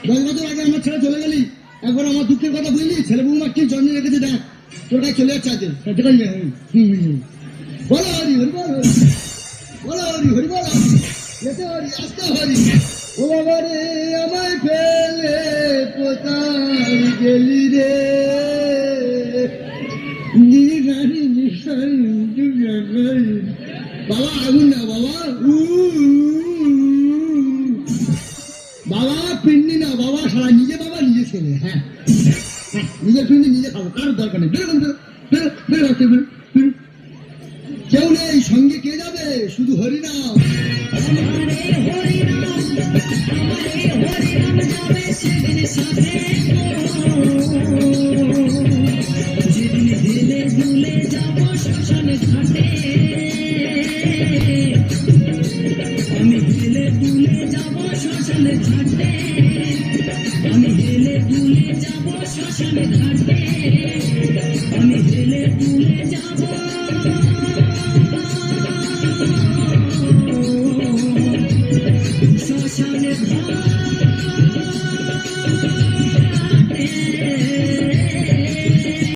10 বছর আগে আমার ছেলে চলে গেলি, একবার আমার দুঃখের কথা বুঝলি, ছেলে বৌমা কি জন্ম রেখেছে দেখ, তোর কাছে চলে যাচ্ছে আজকে। বলো হরি হরি বল, বলো হরি হরি বল, যেতে হরি আসতে হরি। ও বাবা রে আমায় ফেলে কোথায় গেলি রে, বাবা আগুন না বাবা, বাবা পিন্ডি না বাবা, সারা নিজে বাবা নিজে ছেলে। হ্যাঁ নিজের পিন্ডি নিজে খাবো, কারোর দরকার নেই। কেউ নেই সঙ্গে, কে যাবে? শুধু হরিনাম। যেদিন হেলে দুলে যাব শ্মশানে ঘাটে, আমি হেলে দুলে যাব শ্মশানে ঘাটে, আমি হেলে দুলে যাব শ্মশানে ঘাটে, আমি হেলে দুলে যাব শ্মশানে ঘাটে।